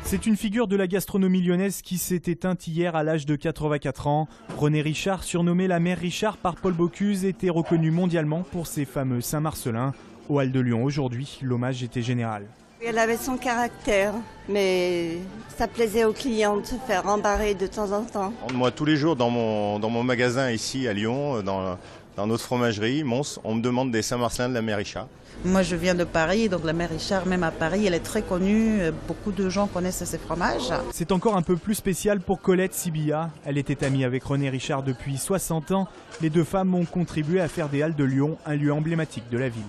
C'est une figure de la gastronomie lyonnaise qui s'est éteinte hier à l'âge de 84 ans. René Richard, surnommé la mère Richard par Paul Bocuse, était reconnu mondialement pour ses fameux Saint-Marcellin. Au Hall de Lyon aujourd'hui, l'hommage était général. Elle avait son caractère, mais ça plaisait aux clients de se faire embarrer de temps en temps. Moi, tous les jours dans mon magasin ici à Lyon, dans notre fromagerie, Mons, on me demande des Saint-Marcellin de la mère Richard. Moi, je viens de Paris, donc la mère Richard, même à Paris, elle est très connue. Beaucoup de gens connaissent ces fromages. C'est encore un peu plus spécial pour Colette Sibilla. Elle était amie avec René Richard depuis 60 ans. Les deux femmes ont contribué à faire des Halles de Lyon un lieu emblématique de la ville.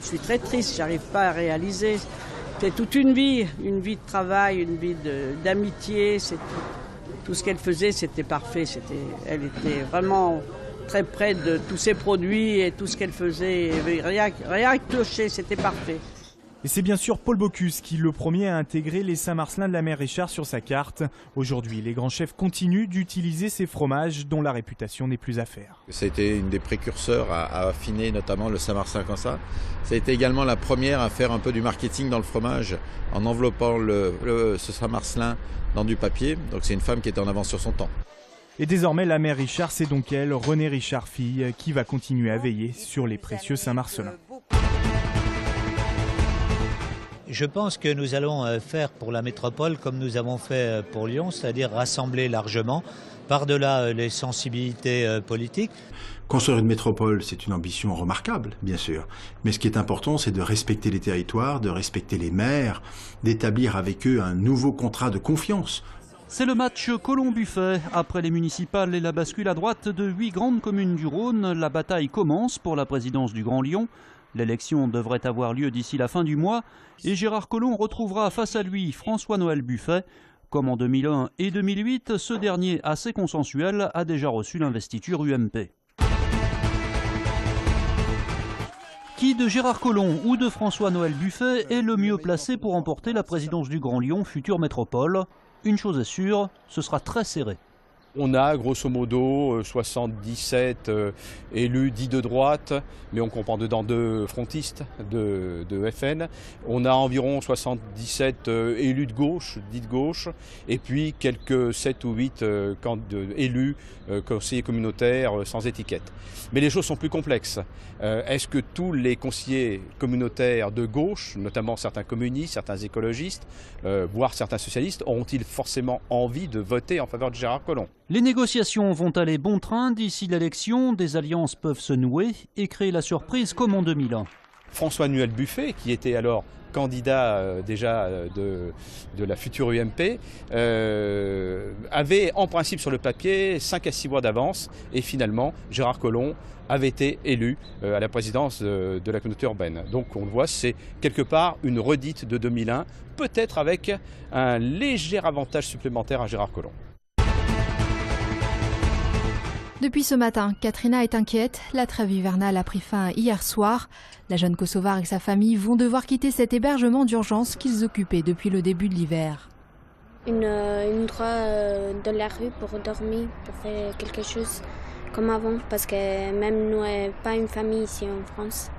Je suis très triste, j'arrive pas à réaliser. C'est toute une vie de travail, une vie d'amitié. Tout ce qu'elle faisait, c'était parfait. Elle était vraiment très près de tous ses produits et tout ce qu'elle faisait. Rien à clocher, c'était parfait. Et c'est bien sûr Paul Bocuse qui, le premier, a intégré les Saint-Marcellin de la mère Richard sur sa carte. Aujourd'hui, les grands chefs continuent d'utiliser ces fromages dont la réputation n'est plus à faire. Ça a été une des précurseurs à affiner notamment le Saint-Marcellin comme ça. Ça a été également la première à faire un peu du marketing dans le fromage en enveloppant ce Saint-Marcellin dans du papier. Donc c'est une femme qui était en avance sur son temps. Et désormais, la mère Richard, c'est donc elle, René Richard fille, qui va continuer à veiller sur les précieux Saint-Marcellin. Je pense que nous allons faire pour la métropole comme nous avons fait pour Lyon, c'est-à-dire rassembler largement, par-delà les sensibilités politiques. Construire une métropole, c'est une ambition remarquable, bien sûr. Mais ce qui est important, c'est de respecter les territoires, de respecter les maires, d'établir avec eux un nouveau contrat de confiance. C'est le match Collomb-Buffet. Après les municipales et la bascule à droite de 8 grandes communes du Rhône, la bataille commence pour la présidence du Grand Lyon. L'élection devrait avoir lieu d'ici la fin du mois et Gérard Collomb retrouvera face à lui François-Noël Buffet. Comme en 2001 et 2008, ce dernier, assez consensuel, a déjà reçu l'investiture UMP. Qui de Gérard Collomb ou de François-Noël Buffet est le mieux placé pour remporter la présidence du Grand Lyon, future métropole? Une chose est sûre, ce sera très serré. On a grosso modo 77 élus dits de droite, mais on comprend dedans 2 frontistes de FN. On a environ 77 élus de gauche, dits de gauche, et puis quelques 7 ou 8 élus conseillers communautaires sans étiquette. Mais les choses sont plus complexes. Est-ce que tous les conseillers communautaires de gauche, notamment certains communistes, certains écologistes, voire certains socialistes, auront-ils forcément envie de voter en faveur de Gérard Collomb ? Les négociations vont aller bon train. D'ici l'élection, des alliances peuvent se nouer et créer la surprise comme en 2001. François-Noël Buffet, qui était alors candidat déjà de la future UMP, avait en principe sur le papier 5 à 6 mois d'avance et finalement Gérard Collomb avait été élu à la présidence de la communauté urbaine. Donc on le voit, c'est quelque part une redite de 2001, peut-être avec un léger avantage supplémentaire à Gérard Collomb. Depuis ce matin, Katrina est inquiète. La trêve hivernale a pris fin hier soir. La jeune Kosovare et sa famille vont devoir quitter cet hébergement d'urgence qu'ils occupaient depuis le début de l'hiver. Une endroit dans la rue pour dormir, pour faire quelque chose comme avant. Parce que même nous, pas une famille ici en France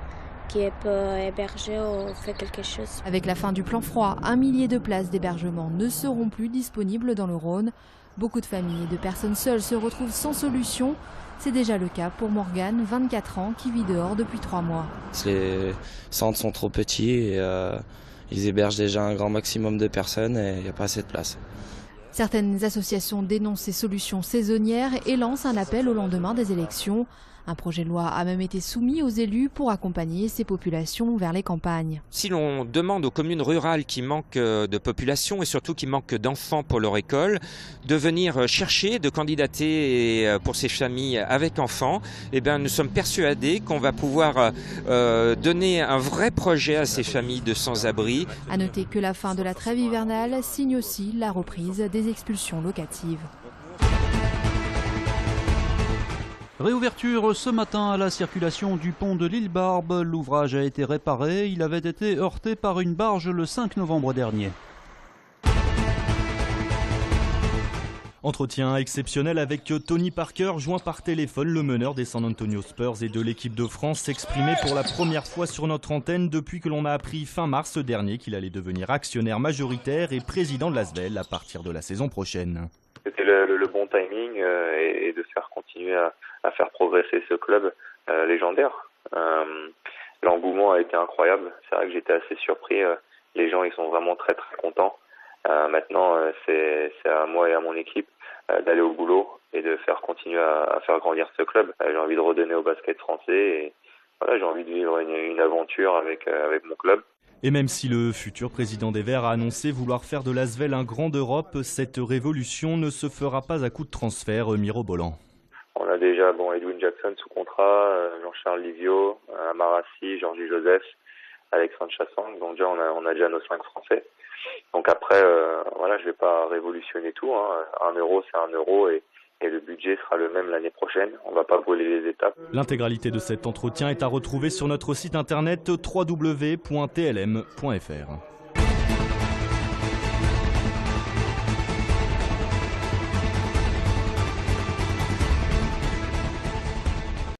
qui peut héberger ou faire quelque chose. Avec la fin du plan froid, 1 millier de places d'hébergement ne seront plus disponibles dans le Rhône. Beaucoup de familles et de personnes seules se retrouvent sans solution. C'est déjà le cas pour Morgane, 24 ans, qui vit dehors depuis 3 mois. Les centres sont trop petits et ils hébergent déjà un grand maximum de personnes et il n'y a pas assez de place. Certaines associations dénoncent ces solutions saisonnières et lancent un appel au lendemain des élections. Un projet de loi a même été soumis aux élus pour accompagner ces populations vers les campagnes. Si l'on demande aux communes rurales qui manquent de population et surtout qui manquent d'enfants pour leur école, de venir chercher, de candidater pour ces familles avec enfants, eh bien, nous sommes persuadés qu'on va pouvoir donner un vrai projet à ces familles de sans-abri. À noter que la fin de la trêve hivernale signe aussi la reprise des expulsions locatives. Réouverture ce matin à la circulation du pont de l'île Barbe. L'ouvrage a été réparé. Il avait été heurté par une barge le 5 novembre dernier. Entretien exceptionnel avec Tony Parker, joint par téléphone. Le meneur des San Antonio Spurs et de l'équipe de France s'exprimait pour la première fois sur notre antenne depuis que l'on a appris fin mars dernier qu'il allait devenir actionnaire majoritaire et président de l'Asvel à partir de la saison prochaine. C'était le bon timing et de faire continuer à faire progresser ce club légendaire. L'engouement a été incroyable. C'est vrai que j'étais assez surpris. Les gens ils sont vraiment très très contents. Maintenant, c'est à moi et à mon équipe d'aller au boulot et de faire continuer à faire grandir ce club. J'ai envie de redonner au basket français et voilà, j'ai envie de vivre une aventure avec mon club. Et même si le futur président des Verts a annoncé vouloir faire de l'Asvel un grand d'Europe, cette révolution ne se fera pas à coup de transfert mirobolant. On a déjà Edwin Jackson sous contrat, Jean-Charles Livio, Amarassi, Georgie Joseph, Alexandre Chassang. Donc déjà on a déjà nos 5 Français. Donc après, voilà, je vais pas révolutionner tout. 1 euro, c'est 1 euro et le budget sera le même l'année prochaine. On va pas brûler les étapes. L'intégralité de cet entretien est à retrouver sur notre site internet www.tlm.fr.